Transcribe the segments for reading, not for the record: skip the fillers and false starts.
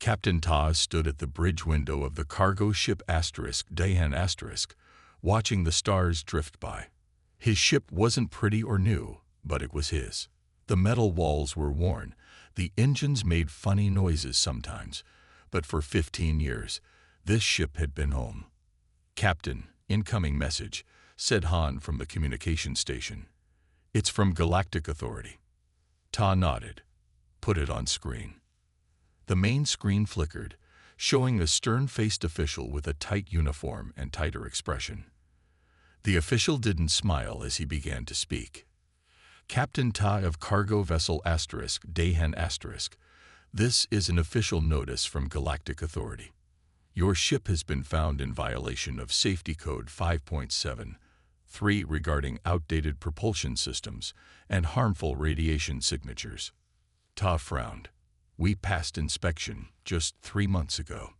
Captain Ta stood at the bridge window of the cargo ship Dahan*, watching the stars drift by. His ship wasn't pretty or new, but it was his. The metal walls were worn, the engines made funny noises sometimes, but for 15 years, this ship had been home. "Captain, incoming message," said Han from the communication station. "It's from Galactic Authority." Ta nodded. "Put it on screen." The main screen flickered, showing a stern-faced official with a tight uniform and tighter expression. The official didn't smile as he began to speak. "Captain Ta of Cargo Vessel Dahan*, this is an official notice from Galactic Authority. Your ship has been found in violation of Safety Code 5.7.3 regarding outdated propulsion systems and harmful radiation signatures." Ta frowned. "We passed inspection just 3 months ago."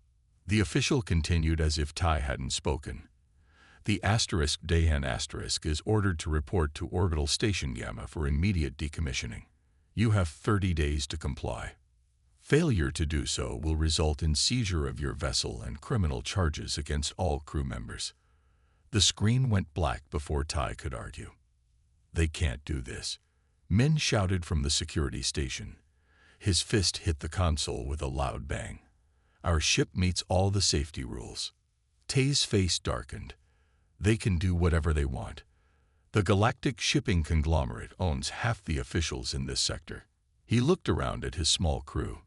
The official continued as if Ta hadn't spoken. "The Dahan* is ordered to report to Orbital Station Gamma for immediate decommissioning. You have 30 days to comply. Failure to do so will result in seizure of your vessel and criminal charges against all crew members." The screen went black before Tai could argue. "They can't do this," Min shouted from the security station. His fist hit the console with a loud bang. "Our ship meets all the safety rules." Tai's face darkened. "They can do whatever they want. The Galactic Shipping Conglomerate owns half the officials in this sector." He looked around at his small crew.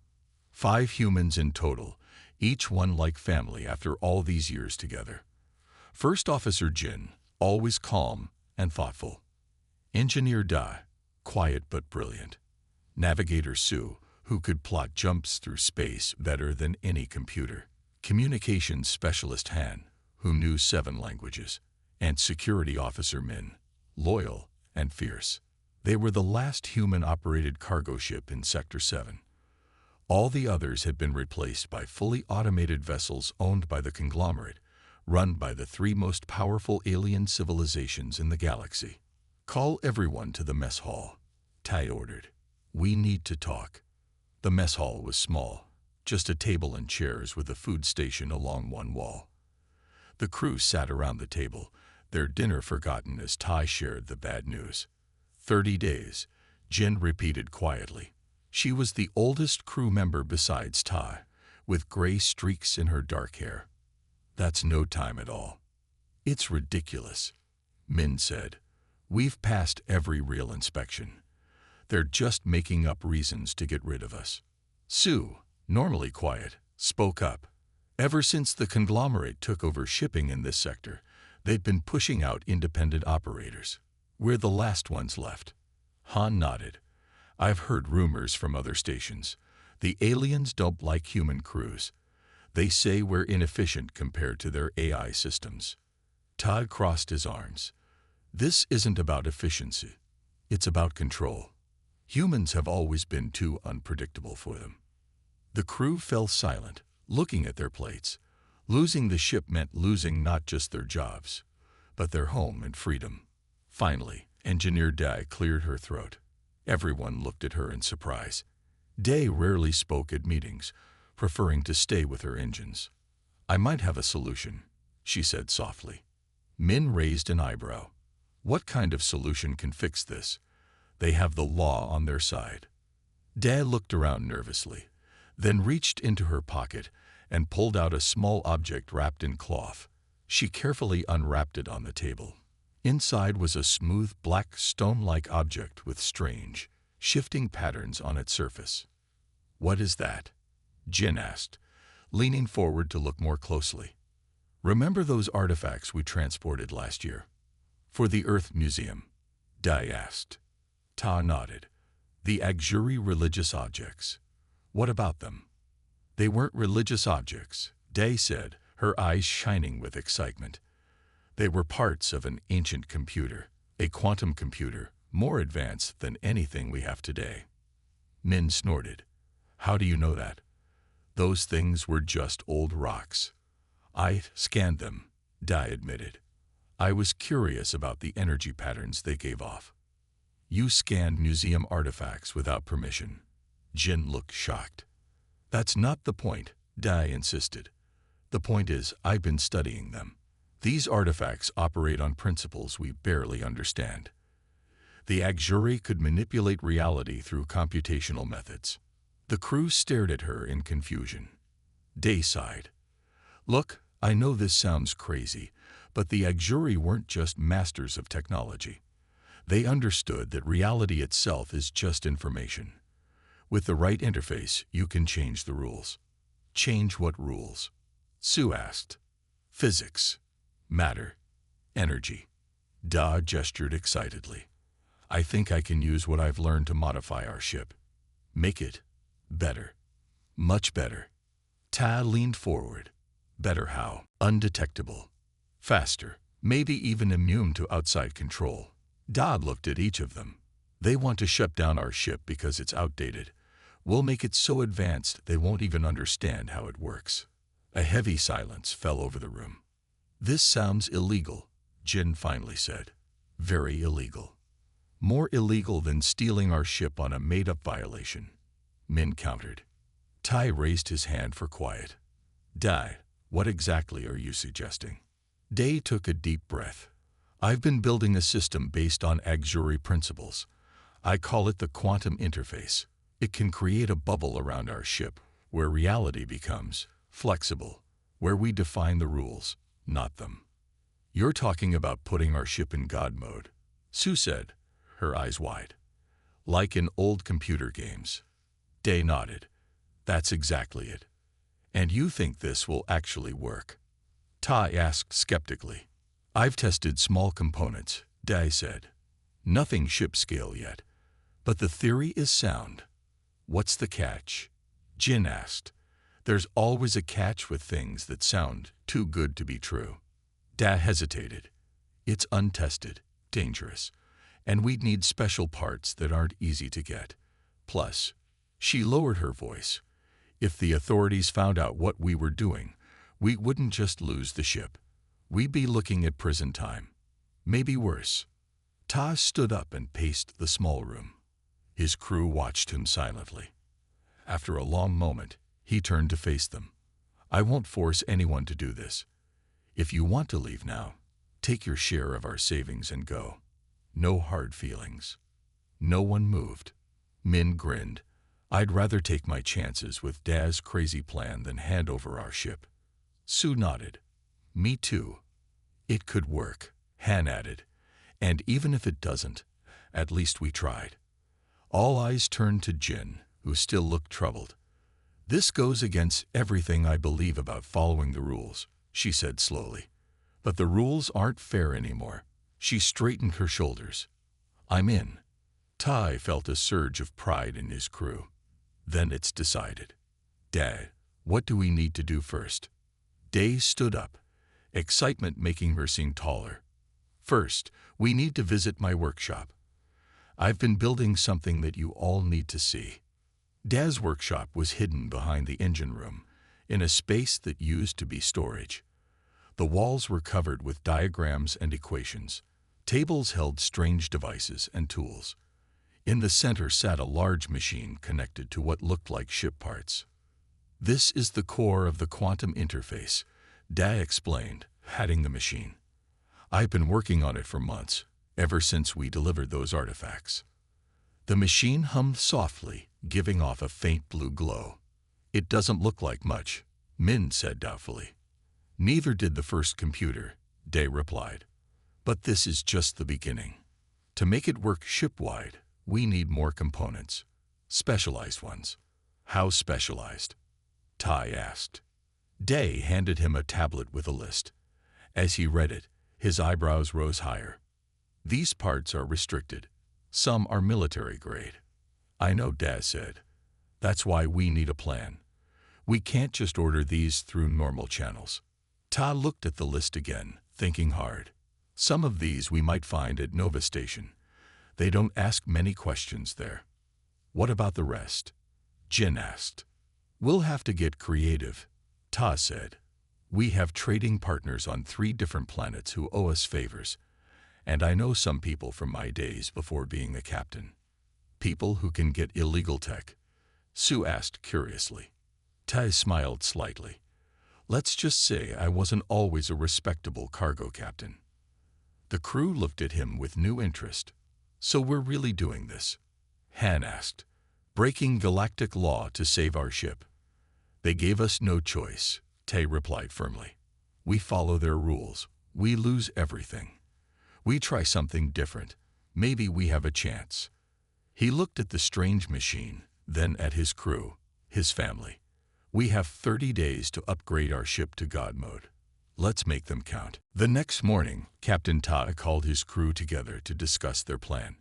5 humans in total, each one like family after all these years together. First Officer Jin, always calm and thoughtful. Engineer Da, quiet but brilliant. Navigator Su, who could plot jumps through space better than any computer. Communications Specialist Han, who knew 7 languages. And Security Officer Min, loyal and fierce. They were the last human-operated cargo ship in Sector 7. All the others had been replaced by fully automated vessels owned by the conglomerate, run by the 3 most powerful alien civilizations in the galaxy. "Call everyone to the mess hall," Tai ordered. "We need to talk." The mess hall was small, just a table and chairs with a food station along one wall. The crew sat around the table, their dinner forgotten as Tai shared the bad news. 30 days, Jin repeated quietly. She was the oldest crew member besides Tai, with gray streaks in her dark hair. "That's no time at all." "It's ridiculous," Min said. "We've passed every real inspection. They're just making up reasons to get rid of us." Su, normally quiet, spoke up. "Ever since the conglomerate took over shipping in this sector, they'd been pushing out independent operators. We're the last ones left." Han nodded. "I've heard rumors from other stations. The aliens don't like human crews. They say we're inefficient compared to their AI systems." Todd crossed his arms. "This isn't about efficiency. It's about control. Humans have always been too unpredictable for them." The crew fell silent, looking at their plates. Losing the ship meant losing not just their jobs, but their home and freedom. Finally, Engineer Dai cleared her throat. Everyone looked at her in surprise. Dai rarely spoke at meetings, preferring to stay with her engines. "I might have a solution," she said softly. Min raised an eyebrow. "What kind of solution can fix this? They have the law on their side." Dai looked around nervously, then reached into her pocket and pulled out a small object wrapped in cloth. She carefully unwrapped it on the table. Inside was a smooth black stone-like object with strange, shifting patterns on its surface. "What is that?" Jin asked, leaning forward to look more closely. "Remember those artifacts we transported last year?" "For the Earth Museum?" Dai asked. Ta nodded. "The Auxiliary religious objects. What about them?" "They weren't religious objects," Dai said, her eyes shining with excitement. "They were parts of an ancient computer, a quantum computer, more advanced than anything we have today." Min snorted. "How do you know that?" "Those things were just old rocks." "I scanned them," Dai admitted. "I was curious about the energy patterns they gave off." "You scanned museum artifacts without permission?" Jin looked shocked. That's not the point, Dai insisted. The point is, I've been studying them. These artifacts operate on principles we barely understand. The Aghjuri could manipulate reality through computational methods. The crew stared at her in confusion. Day sighed. Look, I know this sounds crazy, but the Aghjuri weren't just masters of technology. They understood that reality itself is just information. With the right interface, you can change the rules. Change what rules? Sue asked. Physics, matter, energy. Da gestured excitedly. I think I can use what I've learned to modify our ship. Make it better. Much better. Ta leaned forward. Better how? Undetectable. Faster. Maybe even immune to outside control. Da looked at each of them. They want to shut down our ship because it's outdated. We'll make it so advanced they won't even understand how it works. A heavy silence fell over the room. This sounds illegal, Jin finally said. Very illegal. More illegal than stealing our ship on a made-up violation, Min countered. Tai raised his hand for quiet. Dai, what exactly are you suggesting? Day took a deep breath. I've been building a system based on Aghjuri principles. I call it the quantum interface. It can create a bubble around our ship where reality becomes flexible, where we define the rules, not them. You're talking about putting our ship in God mode, Sue said, her eyes wide. Like in old computer games. Day nodded. That's exactly it. And you think this will actually work? Tai asked skeptically. I've tested small components, Day said. Nothing ship scale yet. But the theory is sound. What's the catch? Jin asked. There's always a catch with things that sound too good to be true. Da hesitated. It's untested, dangerous, and we'd need special parts that aren't easy to get. Plus, she lowered her voice. If the authorities found out what we were doing, we wouldn't just lose the ship. We'd be looking at prison time. Maybe worse. Ta stood up and paced the small room. His crew watched him silently. After a long moment, he turned to face them. I won't force anyone to do this. If you want to leave now, take your share of our savings and go. No hard feelings. No one moved. Min grinned. I'd rather take my chances with Da's crazy plan than hand over our ship. Sue nodded. Me too. It could work, Han added. And even if it doesn't, at least we tried. All eyes turned to Jin, who still looked troubled. This goes against everything I believe about following the rules, she said slowly. But the rules aren't fair anymore. She straightened her shoulders. I'm in. Tai felt a surge of pride in his crew. Then it's decided. Dad, what do we need to do first? Day stood up, excitement making her seem taller. First, we need to visit my workshop. I've been building something that you all need to see. Da's workshop was hidden behind the engine room, in a space that used to be storage. The walls were covered with diagrams and equations. Tables held strange devices and tools. In the center sat a large machine connected to what looked like ship parts. This is the core of the quantum interface, Da explained, patting the machine. I've been working on it for months, ever since we delivered those artifacts. The machine hummed softly, giving off a faint blue glow. It doesn't look like much, Min said doubtfully. Neither did the first computer, Day replied. But this is just the beginning. To make it work ship-wide, we need more components. Specialized ones. How specialized? Tai asked. Day handed him a tablet with a list. As he read it, his eyebrows rose higher. These parts are restricted. Some are military grade. I know, Daz said. That's why we need a plan. We can't just order these through normal channels. Ta looked at the list again, thinking hard. Some of these we might find at Nova Station. They don't ask many questions there. What about the rest? Jin asked. We'll have to get creative, Ta said. We have trading partners on 3 different planets who owe us favors, and I know some people from my days before being a captain. People who can get illegal tech? Sue asked curiously. Tai smiled slightly. Let's just say I wasn't always a respectable cargo captain. The crew looked at him with new interest. So we're really doing this? Han asked. Breaking galactic law to save our ship. They gave us no choice, Tai replied firmly. We follow their rules. We lose everything. We try something different. Maybe we have a chance. He looked at the strange machine, then at his crew, his family. We have 30 days to upgrade our ship to God mode. Let's make them count. The next morning, Captain Ta called his crew together to discuss their plan.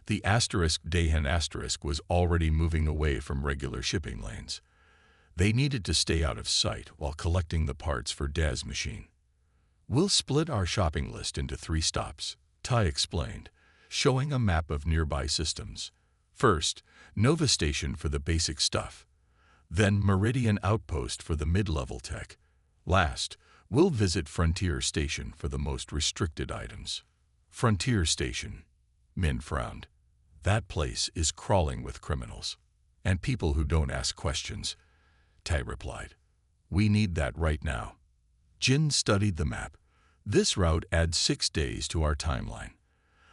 The Dahan was already moving away from regular shipping lanes. They needed to stay out of sight while collecting the parts for Da's machine. We'll split our shopping list into 3 stops, Tai explained, showing a map of nearby systems. First, Nova Station for the basic stuff. Then Meridian Outpost for the mid-level tech. Last, we'll visit Frontier Station for the most restricted items. Frontier Station. Min frowned. That place is crawling with criminals. And people who don't ask questions. Tai replied. We need that right now. Jin studied the map. This route adds 6 days to our timeline.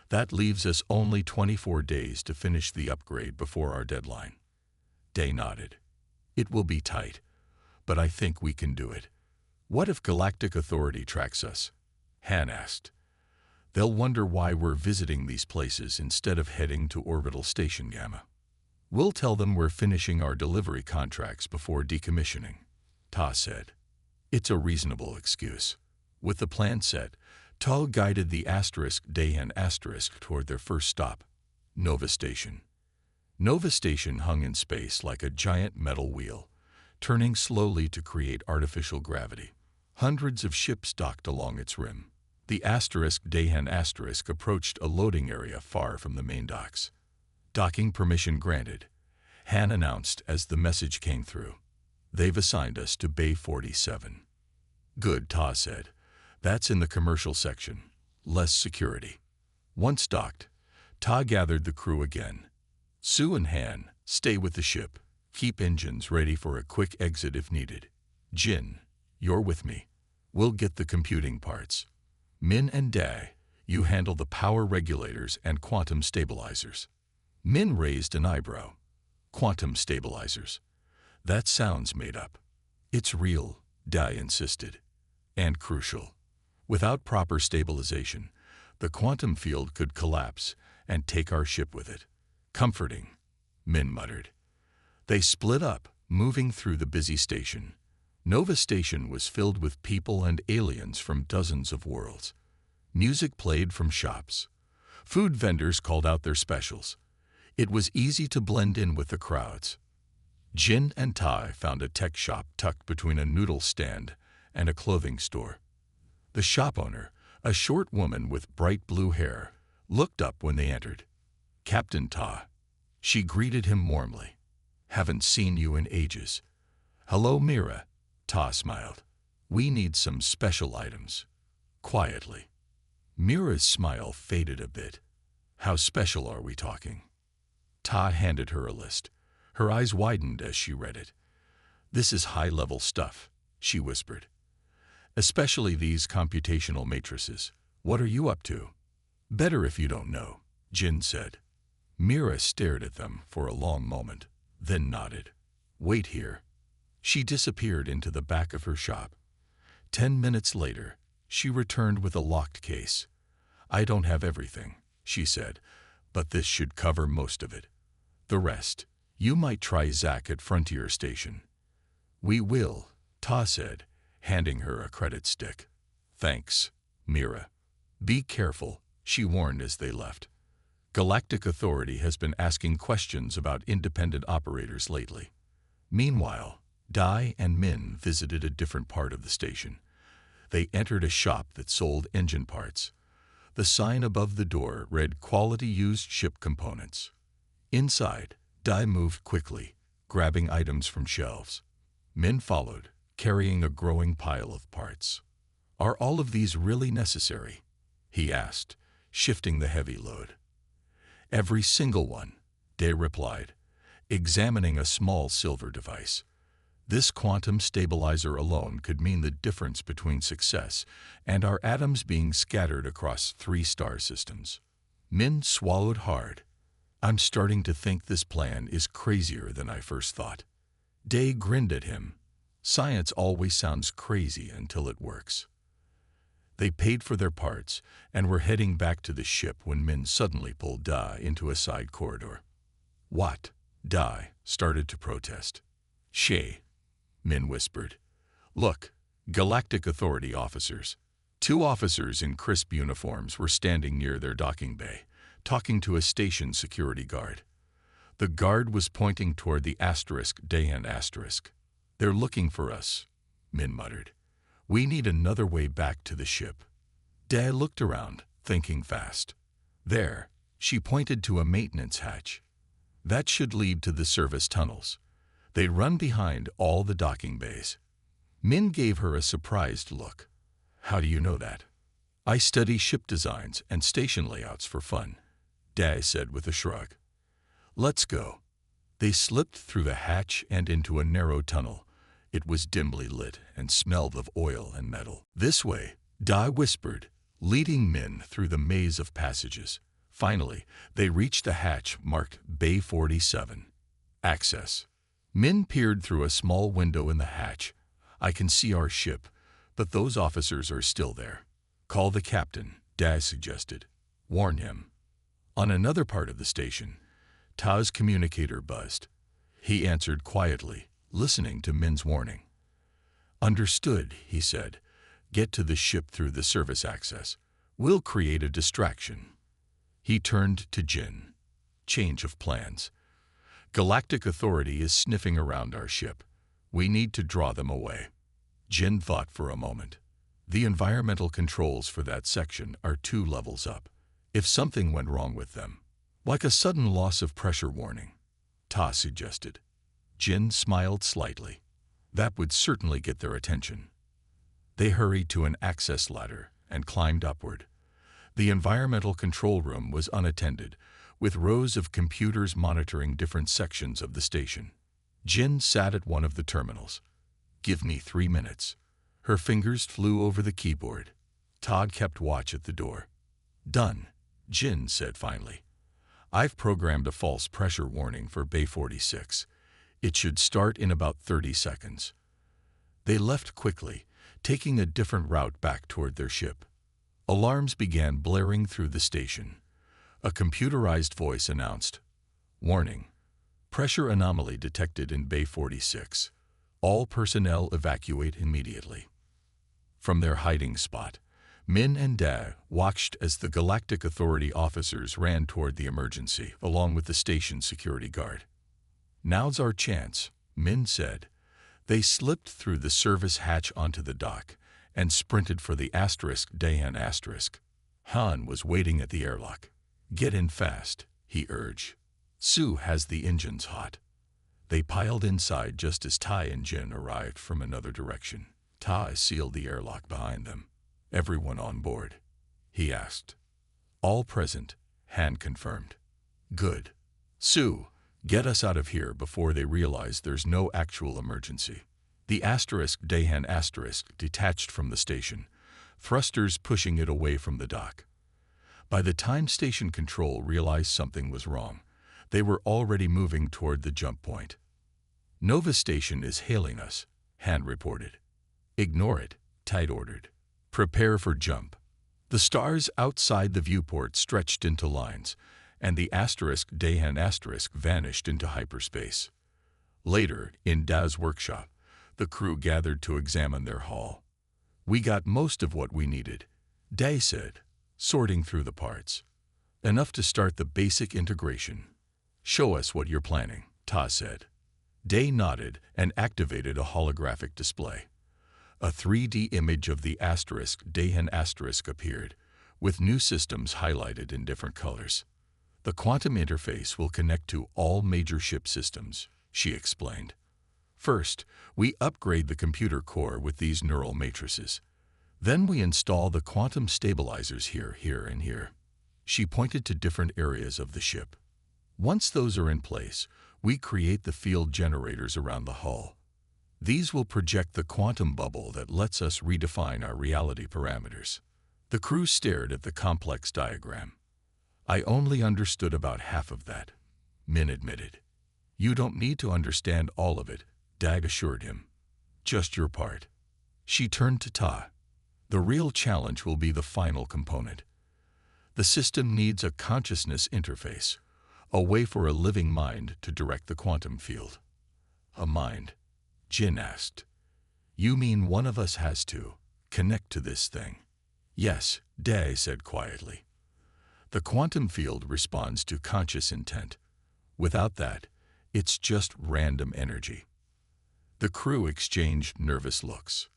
That leaves us only 24 days to finish the upgrade before our deadline. Day nodded. It will be tight, but I think we can do it. What if Galactic Authority tracks us? Han asked. They'll wonder why we're visiting these places instead of heading to Orbital Station Gamma. We'll tell them we're finishing our delivery contracts before decommissioning, Ta said. It's a reasonable excuse. With the plan set, Ta guided the Dahan toward their first stop, Nova Station. Nova Station hung in space like a giant metal wheel, turning slowly to create artificial gravity. Hundreds of ships docked along its rim. The Dahan approached a loading area far from the main docks. Docking permission granted, Han announced as the message came through. They've assigned us to Bay 47. Good, Ta said. That's in the commercial section. Less security. Once docked, Ta gathered the crew again. Sue and Han, stay with the ship. Keep engines ready for a quick exit if needed. Jin, you're with me. We'll get the computing parts. Min and Da, you handle the power regulators and quantum stabilizers. Min raised an eyebrow. Quantum stabilizers. That sounds made up. It's real, Da insisted. And crucial. Without proper stabilization, the quantum field could collapse and take our ship with it. Comforting, Min muttered. They split up, moving through the busy station. Nova Station was filled with people and aliens from dozens of worlds. Music played from shops. Food vendors called out their specials. It was easy to blend in with the crowds. Jin and Tai found a tech shop tucked between a noodle stand and a clothing store. The shop owner, a short woman with bright blue hair, looked up when they entered. Captain Ta. She greeted him warmly. Haven't seen you in ages. Hello, Mira. Ta smiled. We need some special items. Quietly. Mira's smile faded a bit. How special are we talking? Ta handed her a list. Her eyes widened as she read it. This is high-level stuff, she whispered. Especially these computational matrices. What are you up to? Better if you don't know, Jin said. Mira stared at them for a long moment, then nodded. Wait here. She disappeared into the back of her shop. 10 minutes later, she returned with a locked case. I don't have everything, she said, but this should cover most of it. The rest, you might try Zach at Frontier Station. We will, Ta said, handing her a credit stick. Thanks, Mira. Be careful, she warned as they left. Galactic Authority has been asking questions about independent operators lately. Meanwhile, Dai and Min visited a different part of the station. They entered a shop that sold engine parts. The sign above the door read Quality Used Ship Components. Inside, Dai moved quickly, grabbing items from shelves. Min followed, carrying a growing pile of parts. Are all of these really necessary? He asked, shifting the heavy load. Every single one, Dai replied, examining a small silver device. This quantum stabilizer alone could mean the difference between success and our atoms being scattered across 3 star systems. Min swallowed hard. I'm starting to think this plan is crazier than I first thought. Day grinned at him. Science always sounds crazy until it works. They paid for their parts and were heading back to the ship when Min suddenly pulled Da into a side corridor. What? Da started to protest. Shay, Min whispered. Look, Galactic Authority officers. 2 officers in crisp uniforms were standing near their docking bay, talking to a station security guard. The guard was pointing toward the Dahan asterisk. They're looking for us, Min muttered. We need another way back to the ship. Da looked around, thinking fast. There, she pointed to a maintenance hatch. That should lead to the service tunnels. They'd run behind all the docking bays. Min gave her a surprised look. How do you know that? I study ship designs and station layouts for fun, Da said with a shrug. Let's go. They slipped through the hatch and into a narrow tunnel. It was dimly lit and smelled of oil and metal. This way, Da whispered, leading Min through the maze of passages. Finally, they reached the hatch marked Bay 47. Access. Min peered through a small window in the hatch. I can see our ship, but those officers are still there. Call the captain, Da suggested. Warn him. On another part of the station, Ta's communicator buzzed. He answered quietly, listening to Min's warning. Understood, he said. Get to the ship through the service access. We'll create a distraction. He turned to Jin. Change of plans. Galactic Authority is sniffing around our ship. We need to draw them away. Jin thought for a moment. The environmental controls for that section are 2 levels up. If something went wrong with them, like a sudden loss of pressure warning, Ta suggested. Jin smiled slightly. That would certainly get their attention. They hurried to an access ladder and climbed upward. The environmental control room was unattended, with rows of computers monitoring different sections of the station. Jin sat at one of the terminals. Give me 3 minutes. Her fingers flew over the keyboard. Todd kept watch at the door. Done, Jin said finally. I've programmed a false pressure warning for Bay 46. It should start in about 30 seconds. They left quickly, taking a different route back toward their ship. Alarms began blaring through the station. A computerized voice announced, Warning. Pressure anomaly detected in Bay 46. All personnel evacuate immediately. From their hiding spot, Min and Da watched as the Galactic Authority officers ran toward the emergency, along with the station security guard. Now's our chance, Min said. They slipped through the service hatch onto the dock and sprinted for the Dahan asterisk. Han was waiting at the airlock. Get in fast, he urged. Sue has the engines hot. They piled inside just as Tai and Jin arrived from another direction. Tai sealed the airlock behind them. Everyone on board? He asked. All present, Han confirmed. Good. Sue, get us out of here before they realize there's no actual emergency. The Dahan asterisk detached from the station, thrusters pushing it away from the dock. By the time station control realized something was wrong, they were already moving toward the jump point. Nova Station is hailing us, Han reported. Ignore it, Tide ordered. Prepare for jump. The stars outside the viewport stretched into lines, and the Dahan asterisk vanished into hyperspace. Later, in Da's workshop, the crew gathered to examine their haul. We got most of what we needed, Da said, sorting through the parts. Enough to start the basic integration. Show us what you're planning, Ta said. Da nodded and activated a holographic display. A 3D image of the Dahan asterisk appeared, with new systems highlighted in different colors. The quantum interface will connect to all major ship systems, she explained. First, we upgrade the computer core with these neural matrices. Then we install the quantum stabilizers here, and here. She pointed to different areas of the ship. Once those are in place, we create the field generators around the hull. These will project the quantum bubble that lets us redefine our reality parameters. The crew stared at the complex diagram. I only understood about half of that, Min admitted. You don't need to understand all of it, Dag assured him. Just your part. She turned to Ta. The real challenge will be the final component. The system needs a consciousness interface, a way for a living mind to direct the quantum field. A mind? Jin asked. You mean one of us has to connect to this thing? Yes, Dae said quietly. The quantum field responds to conscious intent. Without that, it's just random energy. The crew exchanged nervous looks.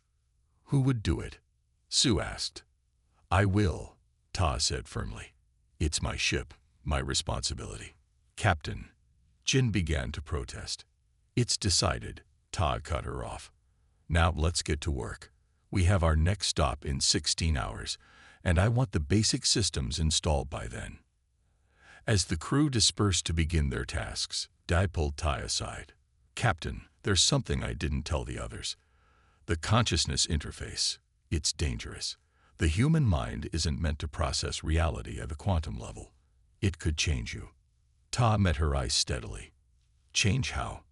Who would do it? Sue asked. I will, Ta said firmly. It's my ship, my responsibility. Captain. Jin began to protest. It's decided, Ta cut her off. Now let's get to work. We have our next stop in 16 hours, and I want the basic systems installed by then. As the crew dispersed to begin their tasks, Dai pulled Tai aside. Captain, there's something I didn't tell the others. The consciousness interface. It's dangerous. The human mind isn't meant to process reality at the quantum level. It could change you. Ta met her eyes steadily. Change how?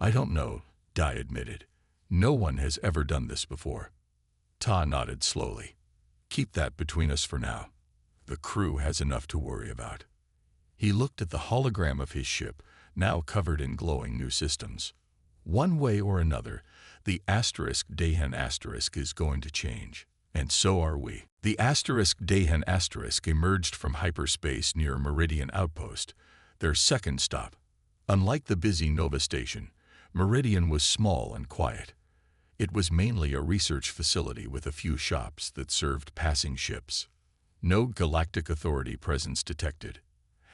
I don't know, Dai admitted. No one has ever done this before. Ta nodded slowly. Keep that between us for now. The crew has enough to worry about. He looked at the hologram of his ship, now covered in glowing new systems. One way or another, the *Dahan* is going to change. And so are we. The *Dahan* emerged from hyperspace near Meridian Outpost, their second stop. Unlike the busy Nova Station, Meridian was small and quiet. It was mainly a research facility with a few shops that served passing ships. No Galactic Authority presence detected.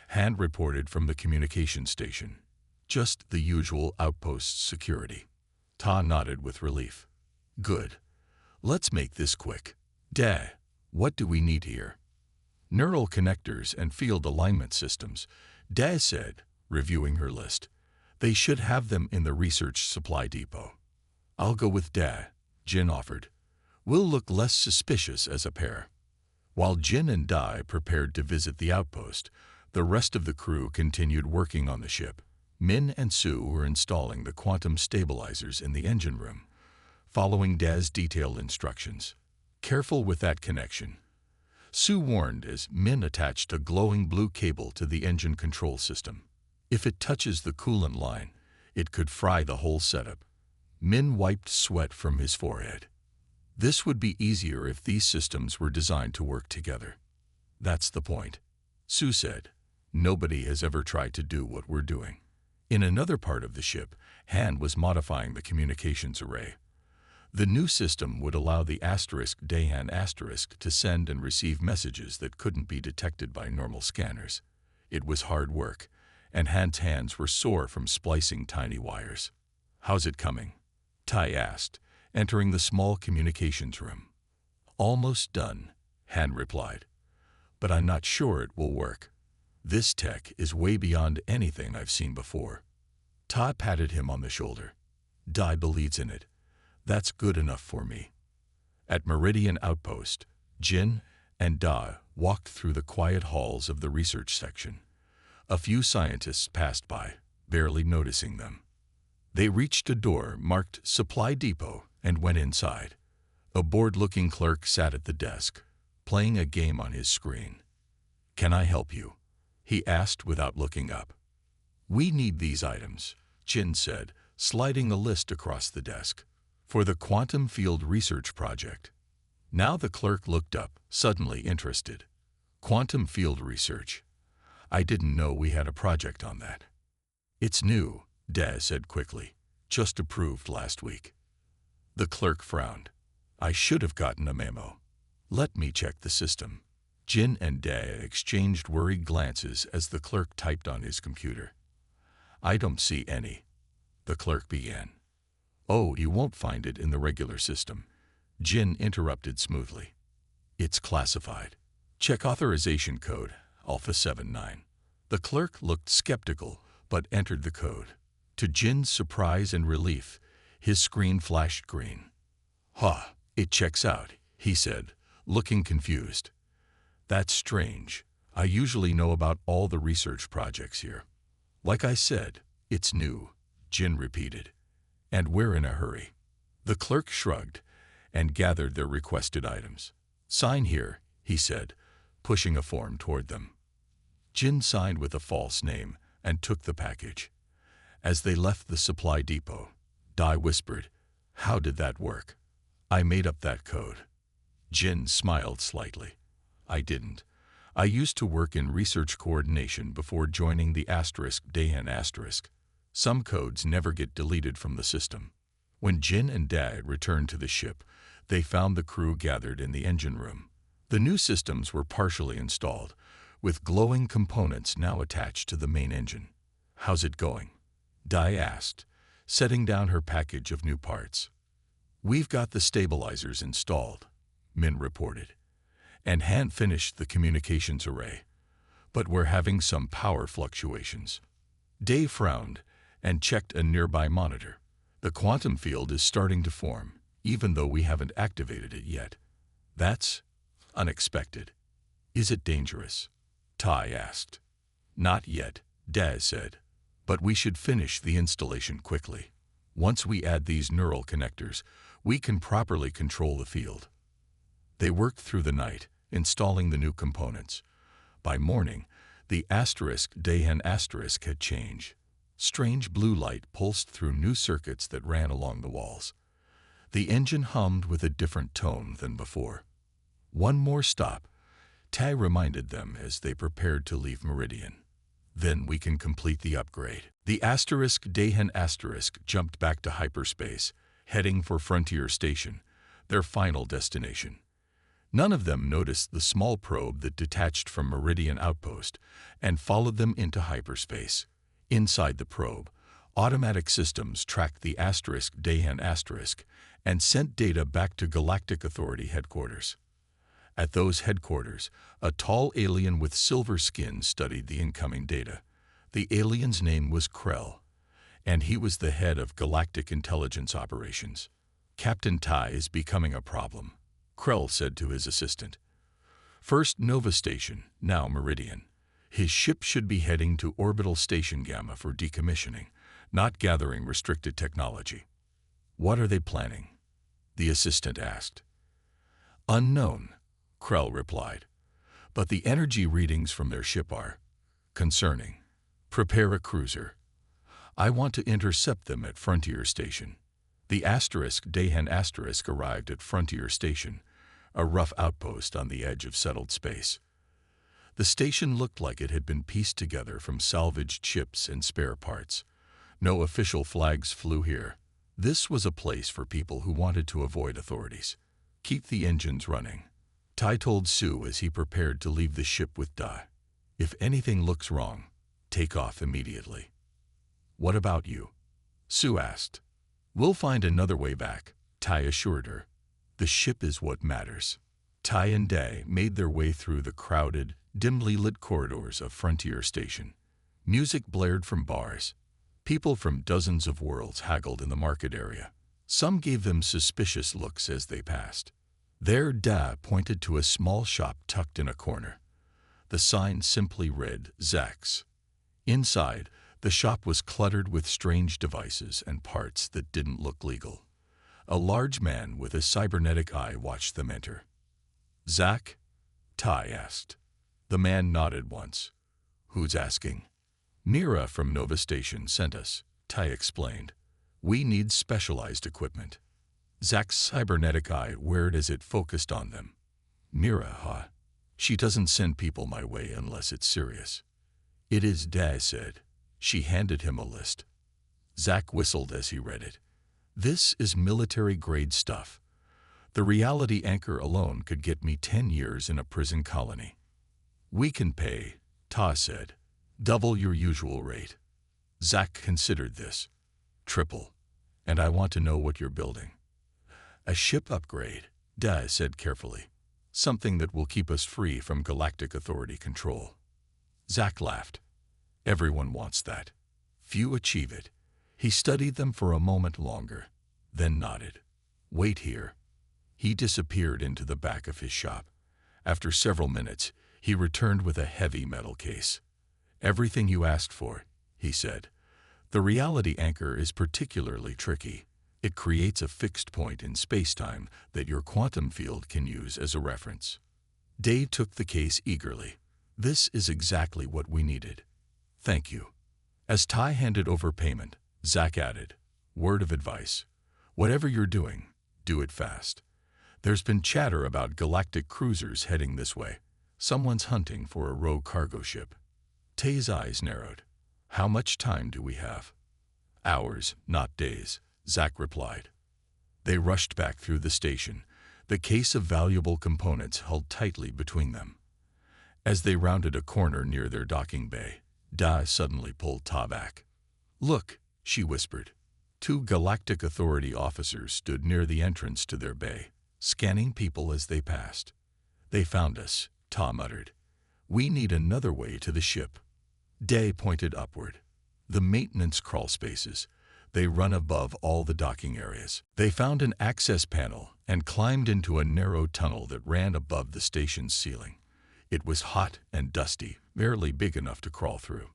Hand reported from the communication station. Just the usual outpost security. Ta nodded with relief. Good. Let's make this quick. Dae, what do we need here? Neural connectors and field alignment systems, Dae said, reviewing her list. They should have them in the research supply depot. I'll go with Dae, Jin offered. We'll look less suspicious as a pair. While Jin and Dae prepared to visit the outpost, the rest of the crew continued working on the ship. Min and Sue were installing the quantum stabilizers in the engine room, following Dae's detailed instructions. Careful with that connection, Sue warned as Min attached a glowing blue cable to the engine control system. If it touches the coolant line, it could fry the whole setup. Min wiped sweat from his forehead. This would be easier if these systems were designed to work together. That's the point, Sue said. Nobody has ever tried to do what we're doing. In another part of the ship, Han was modifying the communications array. The new system would allow the *Dahan* to send and receive messages that couldn't be detected by normal scanners. It was hard work, and Han's hands were sore from splicing tiny wires. How's it coming? Tai asked, entering the small communications room. Almost done, Han replied. But I'm not sure it will work. This tech is way beyond anything I've seen before. Ta patted him on the shoulder. Dai believes in it. That's good enough for me. At Meridian Outpost, Jin and Da walked through the quiet halls of the research section. A few scientists passed by, barely noticing them. They reached a door marked Supply Depot and went inside. A bored-looking clerk sat at the desk, playing a game on his screen. Can I help you? He asked without looking up. We need these items, Jin said, sliding a list across the desk. For the Quantum Field Research Project. Now the clerk looked up, suddenly interested. Quantum Field Research. I didn't know we had a project on that. It's new, Dae said quickly. Just approved last week. The clerk frowned. I should have gotten a memo. Let me check the system. Jin and Dae exchanged worried glances as the clerk typed on his computer. I don't see any. The clerk began. Oh, you won't find it in the regular system. Jin interrupted smoothly. It's classified. Check authorization code, Alpha 79. The clerk looked skeptical, but entered the code. To Jin's surprise and relief, His screen flashed green. "Huh, it checks out," he said, looking confused. "That's strange. I usually know about all the research projects here." "Like I said, it's new," Jin repeated. "And we're in a hurry." The clerk shrugged and gathered their requested items. "Sign here," he said, pushing a form toward them. Jin signed with a false name and took the package. As they left the supply depot, Dai whispered, "How did that work?" "I made up that code." Jin smiled slightly. "I didn't. I used to work in research coordination before joining the *Dahan*. Some codes never get deleted from the system." When Jin and Dai returned to the ship, they found the crew gathered in the engine room. The new systems were partially installed, with glowing components now attached to the main engine. "How's it going?" Dai asked, setting down her package of new parts. "We've got the stabilizers installed," Min reported, "and hand-finished the communications array, but we're having some power fluctuations." Dave frowned and checked a nearby monitor. "The quantum field is starting to form, even though we haven't activated it yet." "That's unexpected. Is it dangerous?" Tai asked. "Not yet," Daz said, "but we should finish the installation quickly. Once we add these neural connectors, we can properly control the field." They worked through the night, installing the new components. By morning, the *Dahan* had changed. Strange blue light pulsed through new circuits that ran along the walls. The engine hummed with a different tone than before. "One more stop," Tai reminded them as they prepared to leave Meridian. "Then we can complete the upgrade." The *Dahan* jumped back to hyperspace, heading for Frontier Station, their final destination. None of them noticed the small probe that detached from Meridian Outpost and followed them into hyperspace. Inside the probe, automatic systems tracked the *Dahan* and sent data back to Galactic Authority headquarters. At those headquarters, a tall alien with silver skin studied the incoming data. The alien's name was Krell, and he was the head of Galactic Intelligence Operations. "Captain Tai is becoming a problem," Krell said to his assistant. "First Nova Station, now Meridian. His ship should be heading to Orbital Station Gamma for decommissioning, not gathering restricted technology." "What are they planning?" the assistant asked. "Unknown," Krell replied, "but the energy readings from their ship are concerning. Prepare a cruiser. I want to intercept them at Frontier Station." The Dahan* arrived at Frontier Station, a rough outpost on the edge of settled space. The station looked like it had been pieced together from salvaged ships and spare parts. No official flags flew here. This was a place for people who wanted to avoid authorities. "Keep the engines running," Tai told Sue as he prepared to leave the ship with Dai. "If anything looks wrong, take off immediately." "What about you?" Sue asked. "We'll find another way back," Tai assured her. "The ship is what matters." Tai and Dai made their way through the crowded, dimly lit corridors of Frontier Station. Music blared from bars. People from dozens of worlds haggled in the market area. Some gave them suspicious looks as they passed. There, Dai pointed to a small shop tucked in a corner. The sign simply read, "Zax." Inside, the shop was cluttered with strange devices and parts that didn't look legal. A large man with a cybernetic eye watched them enter. "Zach?" Tai asked. The man nodded once. "Who's asking?" "Mira from Nova Station sent us," Tai explained. "We need specialized equipment." Zach's cybernetic eye whirred as it focused on them. "Mira, huh? She doesn't send people my way unless it's serious." "It is," Daz said. She handed him a list. Zach whistled as he read it. "This is military-grade stuff. The reality anchor alone could get me 10 years in a prison colony." "We can pay," Ta said. "Double your usual rate." Zach considered this. "Triple. And I want to know what you're building." "A ship upgrade," Daz said carefully. "Something that will keep us free from Galactic Authority control." Zach laughed. "Everyone wants that. Few achieve it." He studied them for a moment longer. then nodded. Wait here. He disappeared into the back of his shop. After several minutes, he returned with a heavy metal case. Everything you asked for, he said. The reality anchor is particularly tricky. It creates a fixed point in space-time that your quantum field can use as a reference. Dave took the case eagerly. This is exactly what we needed. Thank you. As Ty handed over payment, Zack added, word of advice. Whatever you're doing, do it fast. There's been chatter about galactic cruisers heading this way. Someone's hunting for a rogue cargo ship. Tay's eyes narrowed. How much time do we have? Hours, not days, Zack replied. They rushed back through the station, the case of valuable components held tightly between them. As they rounded a corner near their docking bay, Da suddenly pulled Ta back. Look, she whispered. 2 Galactic Authority officers stood near the entrance to their bay, scanning people as they passed. They found us, Ta muttered. We need another way to the ship. Day pointed upward. The maintenance crawl spaces. They run above all the docking areas. They found an access panel and climbed into a narrow tunnel that ran above the station's ceiling. It was hot and dusty, barely big enough to crawl through.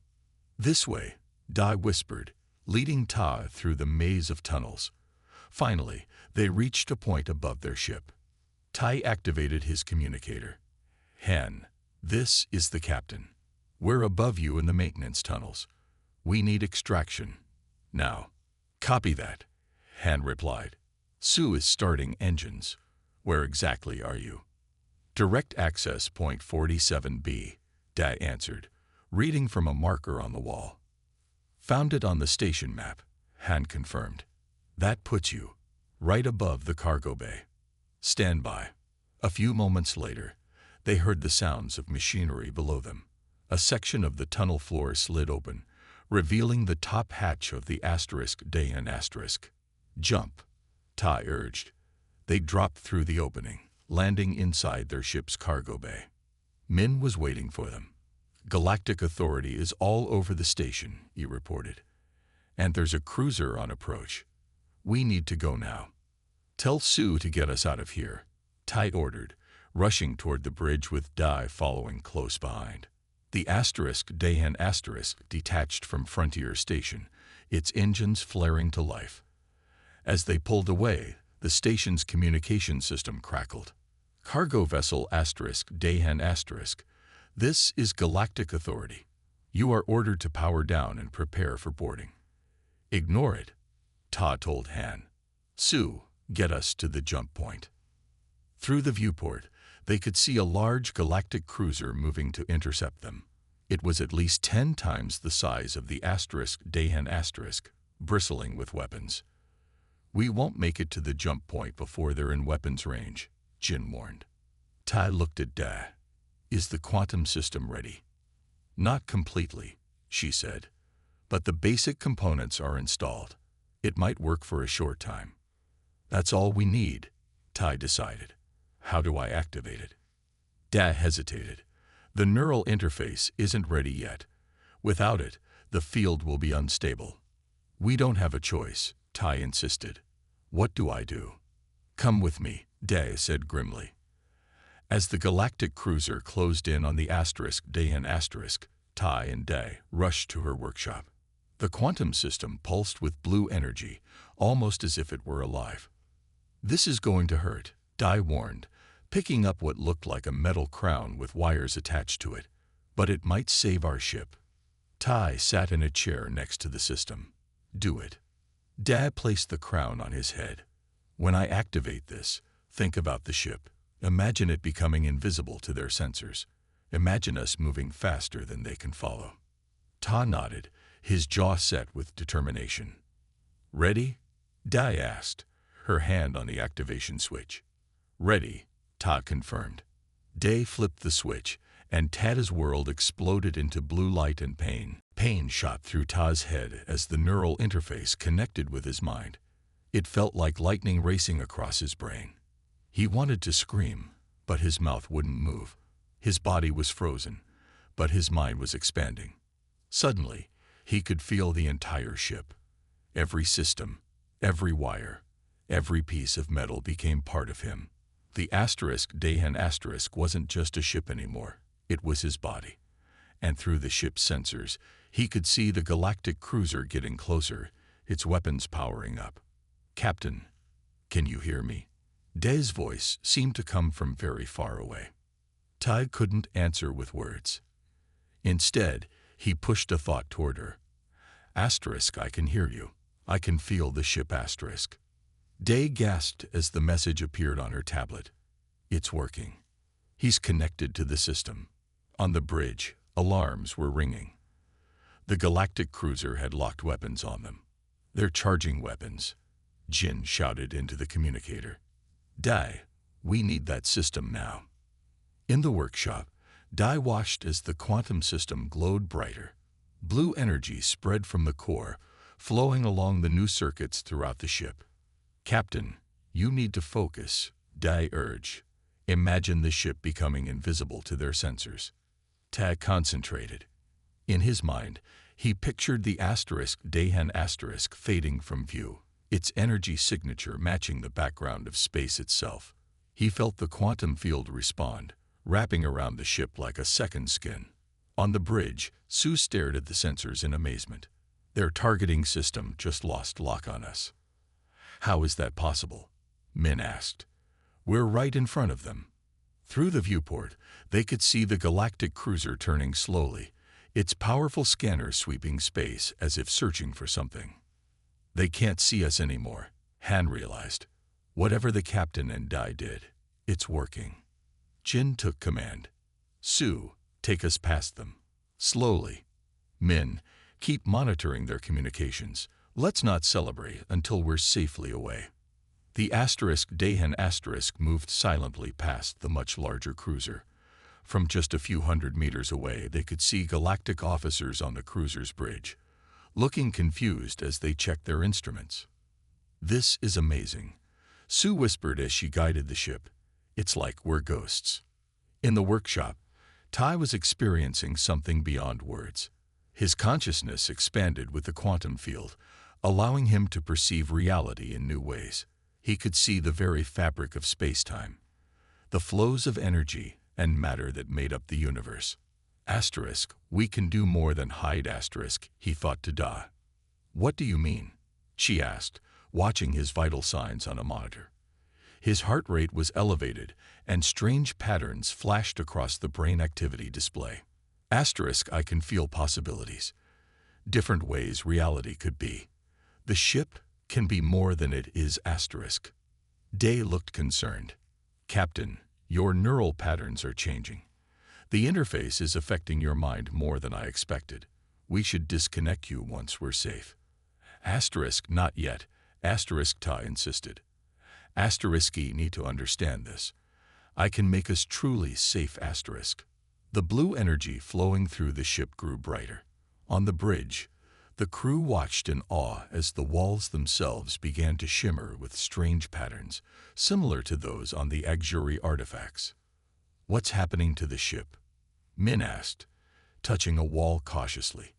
This way, Dai whispered, leading Ta through the maze of tunnels. Finally, they reached a point above their ship. Tai activated his communicator. Han, this is the captain. We're above you in the maintenance tunnels. We need extraction. Now. Copy that, Han replied. Sue is starting engines. Where exactly are you? Direct access point 47B, Dai answered, reading from a marker on the wall. Found it on the station map, Han confirmed. That puts you right above the cargo bay. Stand by. A few moments later, they heard the sounds of machinery below them. A section of the tunnel floor slid open, revealing the top hatch of the Dayan *. Jump, Ta urged. They dropped through the opening, landing inside their ship's cargo bay. Min was waiting for them. Galactic Authority is all over the station, he reported. And there's a cruiser on approach. We need to go now. Tell Sue to get us out of here, Tai ordered, rushing toward the bridge with Dai following close behind. The Dayan * detached from Frontier Station, its engines flaring to life. As they pulled away, the station's communication system crackled. Cargo vessel Dayan *. This is Galactic Authority. You are ordered to power down and prepare for boarding. Ignore it, Ta told Han. Sue, get us to the jump point. Through the viewport, they could see a large galactic cruiser moving to intercept them. It was at least 10 times the size of the Dayan *, bristling with weapons. We won't make it to the jump point before they're in weapons range, Jin warned. Tai looked at Da. Is the quantum system ready? Not completely, she said, but the basic components are installed. It might work for a short time. That's all we need, Tai decided. How do I activate it? Da hesitated. The neural interface isn't ready yet. Without it, the field will be unstable. We don't have a choice, Tai insisted. What do I do? Come with me, Da said grimly. As the galactic cruiser closed in on the Dayan *, Tai and Da rushed to her workshop. The quantum system pulsed with blue energy, almost as if it were alive. This is going to hurt, Da warned, picking up what looked like a metal crown with wires attached to it. But it might save our ship. Tai sat in a chair next to the system. Do it. Da placed the crown on his head. When I activate this, think about the ship. Imagine it becoming invisible to their sensors. Imagine us moving faster than they can follow. Ta nodded, his jaw set with determination. Ready? Da asked, her hand on the activation switch. Ready, Ta confirmed. Da flipped the switch, and Tada's world exploded into blue light and pain. Pain shot through Ta's head as the neural interface connected with his mind. It felt like lightning racing across his brain. He wanted to scream, but his mouth wouldn't move. His body was frozen, but his mind was expanding. Suddenly, he could feel the entire ship. Every system, every wire, Every piece of metal became part of him. The asterisk Dahan asterisk wasn't just a ship anymore. It was his body. And through the ship's sensors, he could see the galactic cruiser getting closer, its weapons powering up. "Captain, can you hear me?" Day's voice seemed to come from very far away. Ty couldn't answer with words. Instead, he pushed a thought toward her. "Asterisk, I can hear you. I can feel the ship asterisk." Day gasped as the message appeared on her tablet. "It's working. He's connected to the system." On the bridge, alarms were ringing. The galactic cruiser had locked weapons on them. "They're charging weapons," Jin shouted into the communicator. "Dai, we need that system now." In the workshop, Dai watched as the quantum system glowed brighter. Blue energy spread from the core, flowing along the new circuits throughout the ship. "Captain, you need to focus," Dai urged. "Imagine the ship becoming invisible to their sensors." Tag concentrated. In his mind, he pictured the asterisk Dahan asterisk fading from view, its energy signature matching the background of space itself. He felt the quantum field respond, wrapping around the ship like a second skin. On the bridge, Sue stared at the sensors in amazement. "Their targeting system just lost lock on us." "How is that possible?" Min asked. "We're right in front of them." Through the viewport, they could see the galactic cruiser turning slowly, its powerful scanner sweeping space as if searching for something. "They can't see us anymore," Han realized. "Whatever the captain and Dai did, it's working." Jin took command. "Sue, take us past them. Slowly. Min, keep monitoring their communications. Let's not celebrate until we're safely away." The asterisk Dahan asterisk moved silently past the much larger cruiser. From just a few hundred meters away, they could see galactic officers on the cruiser's bridge, looking confused as they checked their instruments. "This is amazing," Sue whispered as she guided the ship. "It's like we're ghosts." In the workshop, Ty was experiencing something beyond words. His consciousness expanded with the quantum field, allowing him to perceive reality in new ways. He could see the very fabric of space-time, the flows of energy and matter that made up the universe. Asterisk, we can do more than hide asterisk, he thought to Da. What do you mean? She asked, watching his vital signs on a monitor. His heart rate was elevated, and strange patterns flashed across the brain activity display. Asterisk, I can feel possibilities. Different ways reality could be. The ship can be more than it is asterisk. Day looked concerned. Captain, your neural patterns are changing. The interface is affecting your mind more than I expected. We should disconnect you once we're safe. Asterisk, not yet, asterisk Ta insisted. Asterisky need to understand this. I can make us truly safe asterisk. The blue energy flowing through the ship grew brighter. On the bridge, the crew watched in awe as the walls themselves began to shimmer with strange patterns, similar to those on the Auxiliary artifacts. What's happening to the ship? Min asked, touching a wall cautiously.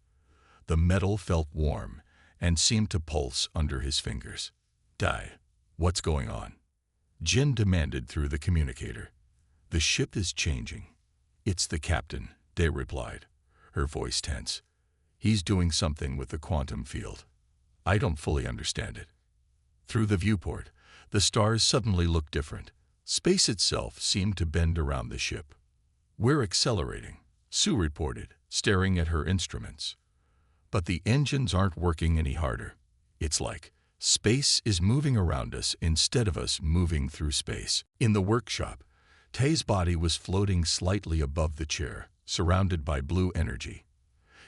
The metal felt warm and seemed to pulse under his fingers. Dai, what's going on? Jin demanded through the communicator. The ship is changing. It's the captain, Day replied, her voice tense. He's doing something with the quantum field. I don't fully understand it. Through the viewport, the stars suddenly looked different. Space itself seemed to bend around the ship. We're accelerating, Sue reported, staring at her instruments. But the engines aren't working any harder. It's like space is moving around us instead of us moving through space. In the workshop, Tay's body was floating slightly above the chair, surrounded by blue energy.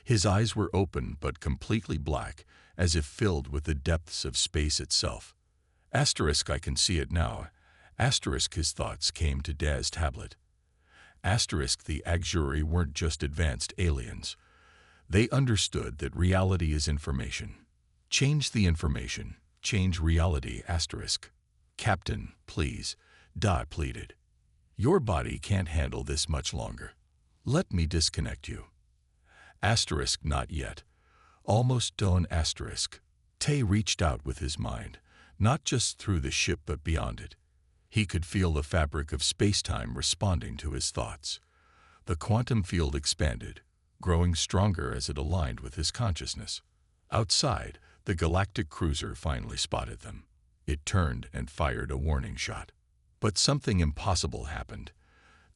His eyes were open but completely black, as if filled with the depths of space itself. Asterisk, I can see it now. Asterisk, his thoughts came to Daz's tablet. Asterisk, the Auxiliary weren't just advanced aliens. They understood that reality is information. Change the information. Change reality, asterisk. Captain, please, Da pleaded. Your body can't handle this much longer. Let me disconnect you. Asterisk, not yet. Almost done, asterisk. Tay reached out with his mind, not just through the ship but beyond it. He could feel the fabric of space-time responding to his thoughts. The quantum field expanded, growing stronger as it aligned with his consciousness. Outside, the galactic cruiser finally spotted them. It turned and fired a warning shot. But something impossible happened.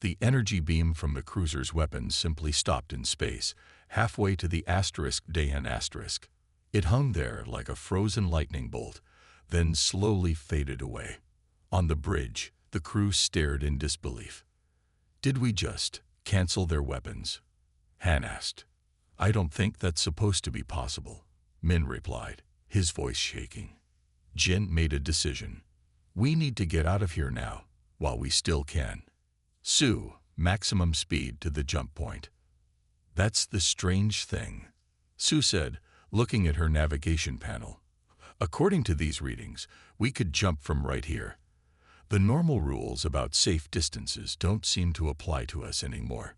The energy beam from the cruiser's weapons simply stopped in space, halfway to the Dahan asterisk. It hung there like a frozen lightning bolt, then slowly faded away. On the bridge, the crew stared in disbelief. "Did we just cancel their weapons?" Han asked. "I don't think that's supposed to be possible," Min replied, his voice shaking. Jin made a decision. "We need to get out of here now, while we still can." Sue, maximum speed to the jump point. "That's the strange thing," Sue said, looking at her navigation panel. "According to these readings, we could jump from right here. The normal rules about safe distances don't seem to apply to us anymore."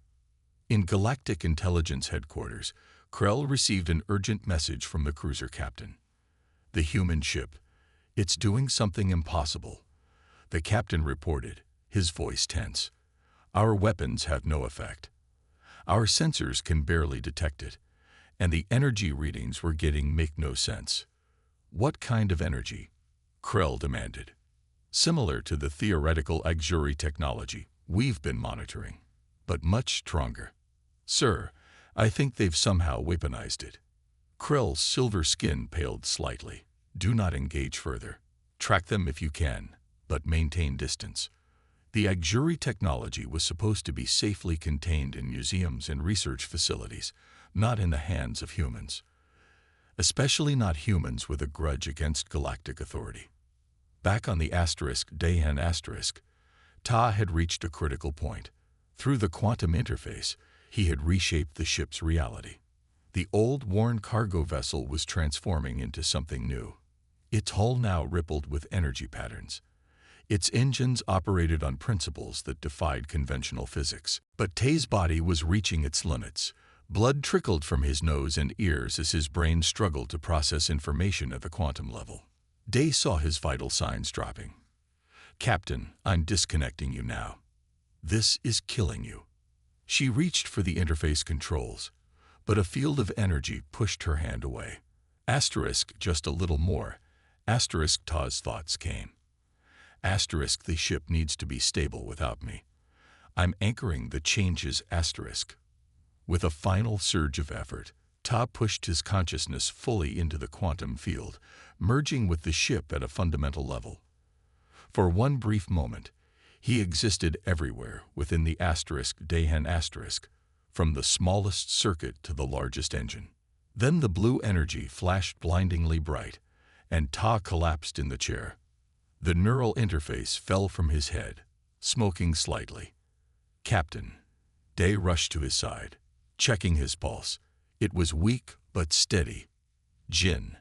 In Galactic Intelligence Headquarters, Krell received an urgent message from the cruiser captain. "The human ship. It's doing something impossible." The captain reported, his voice tense. "Our weapons have no effect. Our sensors can barely detect it, and the energy readings we're getting make no sense." "What kind of energy?" Krell demanded. "Similar to the theoretical auxiliary technology we've been monitoring, but much stronger." "Sir, I think they've somehow weaponized it." Krell's silver skin paled slightly. "Do not engage further. Track them if you can, but maintain distance." The auxiliary technology was supposed to be safely contained in museums and research facilities, not in the hands of humans. Especially not humans with a grudge against galactic authority. Back on the Dahan asterisk, Ta had reached a critical point. Through the quantum interface, he had reshaped the ship's reality. The old, worn cargo vessel was transforming into something new. Its hull now rippled with energy patterns. Its engines operated on principles that defied conventional physics. But Tay's body was reaching its limits. Blood trickled from his nose and ears as his brain struggled to process information at the quantum level. Day saw his vital signs dropping. "Captain, I'm disconnecting you now. This is killing you." She reached for the interface controls, but a field of energy pushed her hand away. Just a little more. Ta's thoughts came. The ship needs to be stable without me. I'm anchoring the changes. With a final surge of effort, Ta pushed his consciousness fully into the quantum field, merging with the ship at a fundamental level. For one brief moment, he existed everywhere within the Dahan from the smallest circuit to the largest engine. Then the blue energy flashed blindingly bright, and Ta collapsed in the chair. The neural interface fell from his head, smoking slightly. "Captain." Day rushed to his side, checking his pulse. It was weak but steady. "Jin,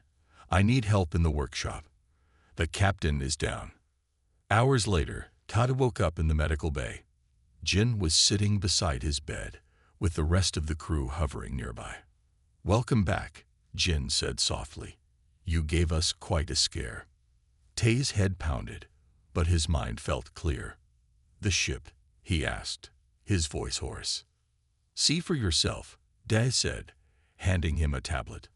I need help in the workshop. The captain is down." Hours later, Ta woke up in the medical bay. Jin was sitting beside his bed, with the rest of the crew hovering nearby. "Welcome back," Jin said softly. "You gave us quite a scare." Tay's head pounded, but his mind felt clear. "The ship?" he asked, his voice hoarse. "See for yourself," Day said, handing him a tablet.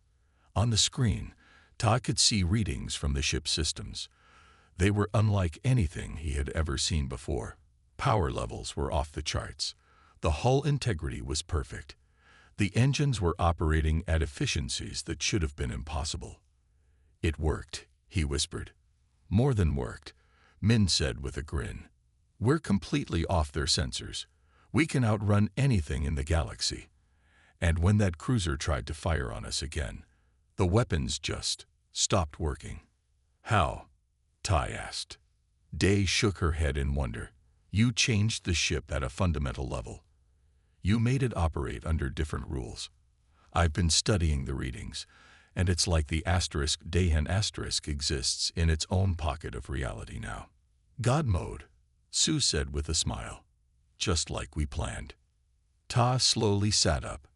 On the screen, Ta could see readings from the ship's systems. They were unlike anything he had ever seen before. Power levels were off the charts. The hull integrity was perfect. The engines were operating at efficiencies that should have been impossible. "It worked," he whispered. "More than worked," Min said with a grin. "We're completely off their sensors. We can outrun anything in the galaxy." And when that cruiser tried to fire on us again, the weapons just stopped working. "How?" Ta asked. Day shook her head in wonder. "You changed the ship at a fundamental level. You made it operate under different rules. I've been studying the readings, and it's like the Dahan exists in its own pocket of reality now." "God mode," Sue said with a smile. "Just like we planned." Ta slowly sat up.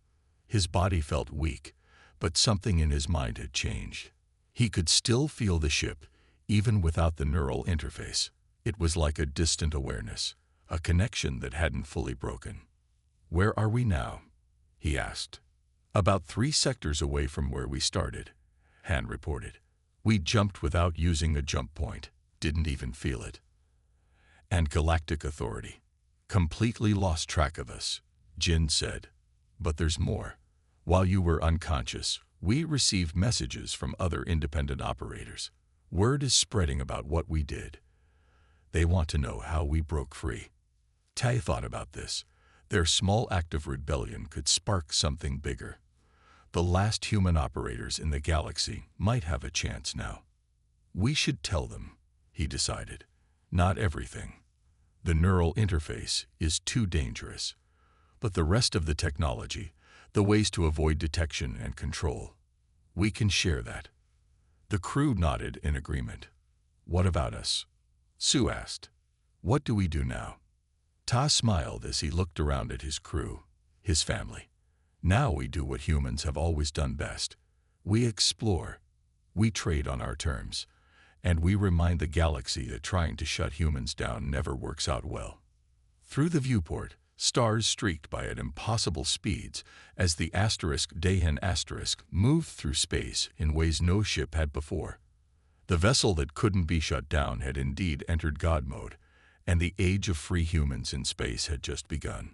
His body felt weak, but something in his mind had changed. He could still feel the ship, even without the neural interface. It was like a distant awareness, a connection that hadn't fully broken. "Where are we now?" he asked. "About 3 sectors away from where we started," Han reported. "We jumped without using a jump point, didn't even feel it. And Galactic Authority completely lost track of us," Jin said. "But there's more. While you were unconscious, we received messages from other independent operators. Word is spreading about what we did. They want to know how we broke free." Tai thought about this. Their small act of rebellion could spark something bigger. The last human operators in the galaxy might have a chance now. "We should tell them," he decided. "Not everything. The neural interface is too dangerous. But the rest of the technology, the ways to avoid detection and control, we can share that." The crew nodded in agreement. "What about us?" Sue asked. "What do we do now?" Ta smiled as he looked around at his crew, his family. "Now we do what humans have always done best. We explore, we trade on our terms, and we remind the galaxy that trying to shut humans down never works out well." Through the viewport, stars streaked by at impossible speeds as the Dahan moved through space in ways no ship had before. The vessel that couldn't be shut down had indeed entered God mode, and the age of free humans in space had just begun.